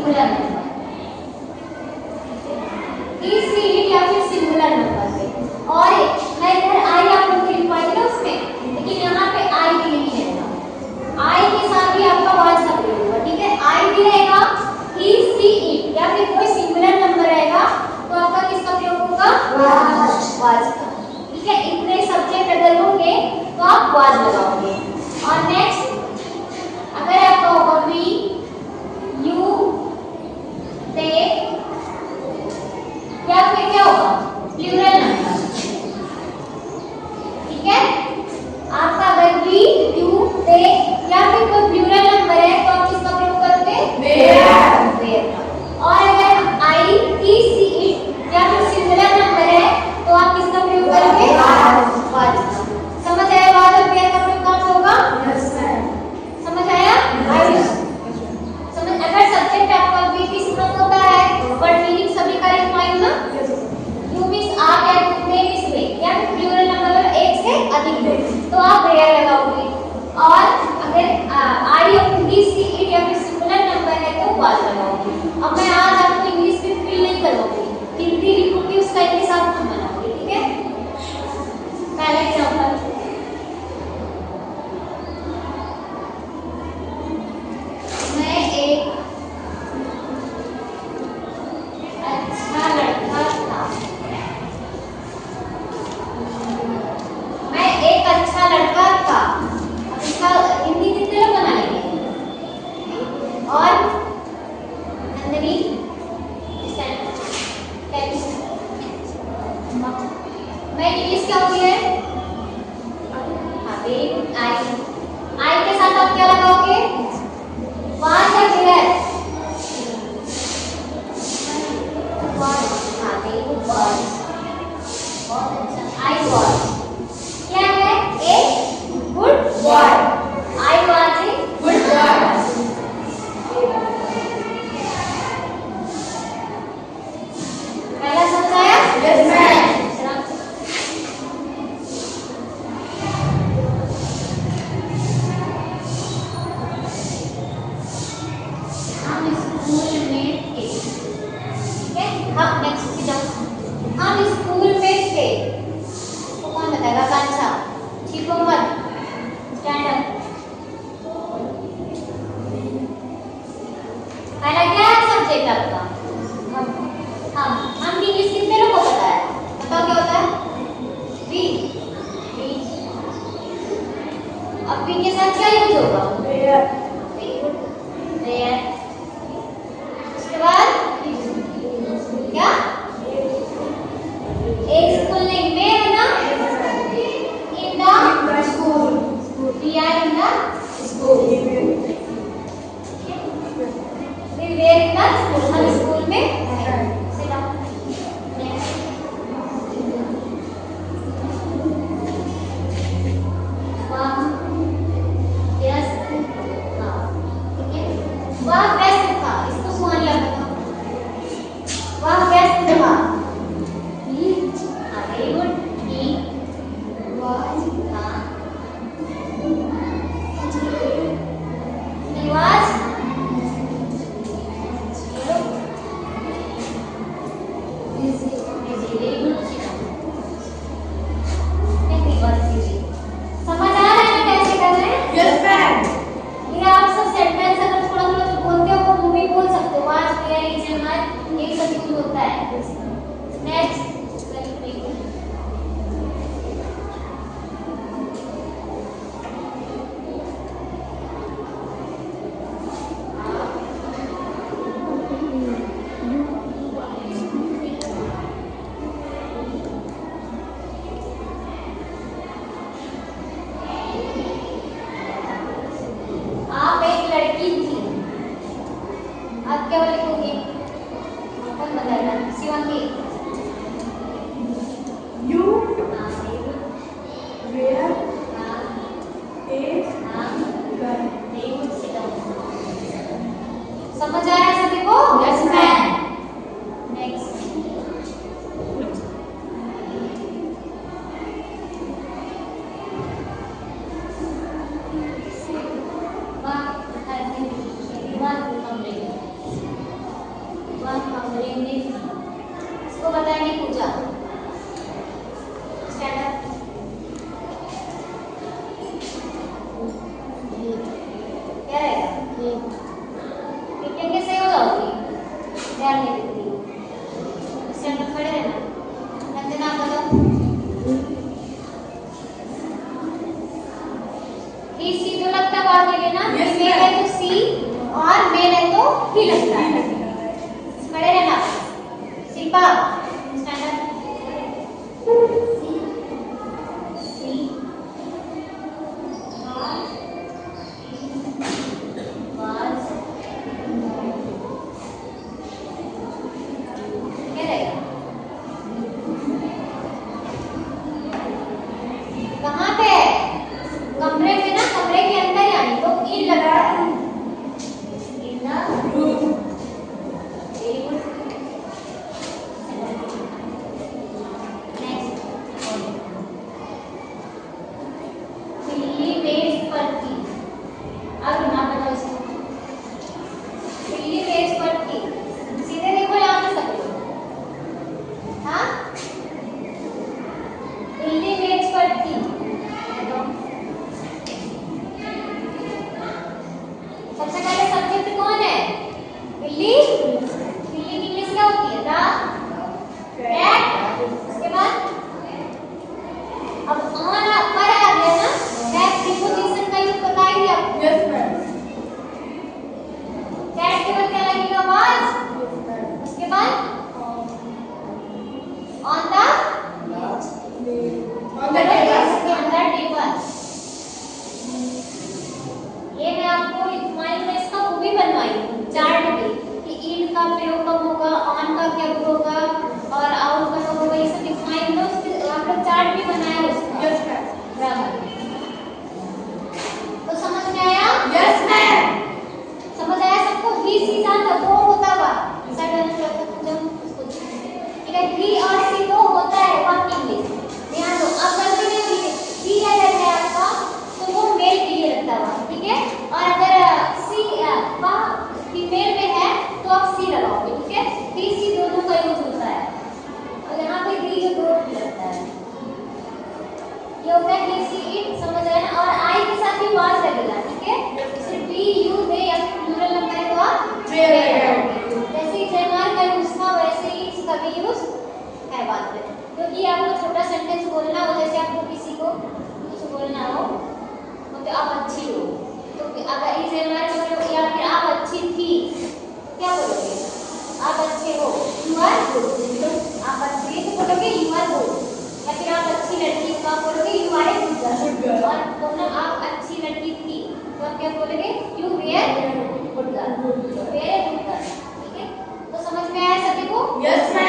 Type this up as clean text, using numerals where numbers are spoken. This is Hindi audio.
सिंगुलर नंबर, इस यूनिट या फिर सिंगुलर नंबर पे। और मैं इधर आई आप लोग को लिखवाई थी ना उसमें, लेकिन यहाँ पे आई भी नहीं रहेगा, आई के साथ भी आपका वाज का प्रयोग होगा, ठीक है। आई भी रहेगा, ही सी इट या फिर कोई सिंगुलर नंबर रहेगा तो आपका किसका प्रयोग होगा, वाज का, ठीक है। इतने सब्जेक्ट अगर होंगे तो आप वाज लगाओगे। और नेक्स्ट अगर आपका होगा वी यू दे या फिर क्या होगा, प्लूरल नंबर, ठीक है। आपका अगर वी यू दे या फिर कोई प्लूरल नंबर है तो आप किसका प्रयोग करोगे, देयर का। और अगर आई ही सी इट या फिर सिंगुलर नंबर है तो आप किसका प्रयोग करोगे, वाज का। समझ आया वाज और देयर का प्रयोग कहाँ होगा, समझ आया, समझ। अगर सब्जेक्ट आपका वी किस में होता है बट मीनिंग सभी का एक पॉइंट ना, यू मींस आप या दे मींस वे या फिर प्लूरल नंबर में एक से अधिक है तो आप देयर लगाओगे। और अगर आई या फिर ही सी इट या फिर सिंगुलर नंबर है तो वाज लगाओगे। अब मैं आज आपको इंग्लिश में फिल नहीं करूंगी, हिंदी लिखूंगी उसका इंग्लिश आप खुद बनाओगे, ठीक है। पहला एग्जांपल, मैं एक अच्छा लड़का था, मैं एक अच्छा लड़का था। अब इसका हिंदी कितने लोग बना लेंगे। और नंदनी मैं इंग्लिश क्या होती है, हाँ वेरी गुड, आई के साथ आप क्या लगाओगे, वाज या देयर, वाज, हाँ वेरी गुड, वाज, बहुत अच्छा। आई वाज क्या है, एक good boy, I was a good boy. पहला समझ आया, यस मैम। हम स्कूल में थे, ठीक है। हम नेक्स्ट जाओ, हम स्कूल में थे, तो कौन बताएगा, कांचा, छिपो मत, स्टैंड अप। पहला क्या है सब्जेक्ट आपका, हम इंग्लिश कितने लोगों को पता है, बताओ क्या होता है, वी, अब वी के साथ क्या यूज होगा, वेयर, वेयर। उसके बाद क्या, एक स्कूल नहीं, में है ना, in the school, we are in the school, we were in the school, हम स्कूल में हैं। Sit down. Next. वह व्यस्त था, ठीक है। वह व्यस्त था, इसको सुहानी आप बताओ, वह व्यस्त था, he, very good, he was था, he was busy, very good, he was busy। समझ आ रहा है ना कैसे कर रहे हैं, यस मैम। ये आप सब सेंटेंस अगर थोड़ा थोड़ा जो बोलते हो वो भी बोल सकते हो, आज वेयर इज एंड आर एक सब यूज होता है। नेक्स्ट, आप एक लड़की थी, आप क्या लिखोगे, कौन बताएगा, शिवांगी। You हाँ were हाँ a हाँ, girl. very good, sit down। समझ आ रहा है सभी को, यस मैम। नेक्स्ट, बताएंगे पूजा। Stand up. क्या रहेगा? कैसे हो जाओगी? ध्यान नहीं देती। स्टैंड अप, खड़े रहना। रंजना बताओ। सी जो लगता है बात ले लेना। मेल है तो सी और मेल है तो ही लगता है। खड़े रहना। Shilpa stand up. She was क्या रहेगा? कहाँ पे है? कमरे में ना, कमरे के अंदर यानी तो इन लगा है। In the room. Very good. Next. बिल्ली मेज पर थी। अब ना बताओ इसको। बिल्ली मेज पर थी। सीधे देखो यहाँ पे सब लोग। हाँ, बिल्ली मेज पर थी। बताओ। सबसे पहले सब्जेक्ट कौन है? बिल्ली। बिल्ली की इंग्लिश क्या होती है? The cat. उसके बाद अब ऑन पर आ गया ना, कैट प्रीपोजिशन का यूज बताएंगे आपको। Yes ma'am. कैट के बाद क्या लगेगा? वाज। उसके बाद ऑन द टेबल। ये मैं आपको माइंड में इसका वो भी बनवाई हूँ, चार्ट भी, कि इन का प्रयोग कब होगा, ऑन का क्या होगा और आउट का कब होगा, ये सब डिफाइन लो। आप लोग चार्ट भी बनाया उसका। Yes ma'am. बराबर। तो समझ में आया? Yes ma'am. समझ आया सबको? ही सीधा था दो होता हुआ ठीक है। ही और सी दो होता है वर्किंग में। ध्यान दो। अब गलती नहीं हुई है, ही अगर है आपका तो वो मेल के लिए लगता हुआ, ठीक है। और अगर सी फीमेल में है तो आप सी लगाओगे, ठीक है। ही सी दोनों का यूज होता है। और यहाँ पे ही जो दो लगता है, ये होता है ही सी इट। समझ आया ना? और आई के साथ भी वाज लगेगा, ठीक है। सिर्फ वी यू दे या फिर प्लूरल लगता है तो आप They लगाओगे। जैसे जयमाल का यूज था वैसे ही इसका भी यूज है बात में। क्योंकि आपको छोटा सेंटेंस बोलना हो, जैसे आपको किसी को कुछ बोलना हो तो आप अच्छी हो, तो अगर इस जयमाल का प्रयोग या फिर आप अच्छी थी क्या बोलोगे? आप अच्छे हो, यू आर गुड। आप अच्छे तो बोलोगे यू आर गुड। या फिर आप अच्छी लड़की हो आप बोलोगे you are a good girl. और बोलना आप अच्छी लड़की थी तो आप क्या बोलोगे? You were good girl. Were good girl, ठीक है। तो समझ में आया सभी को? Yes ma'am.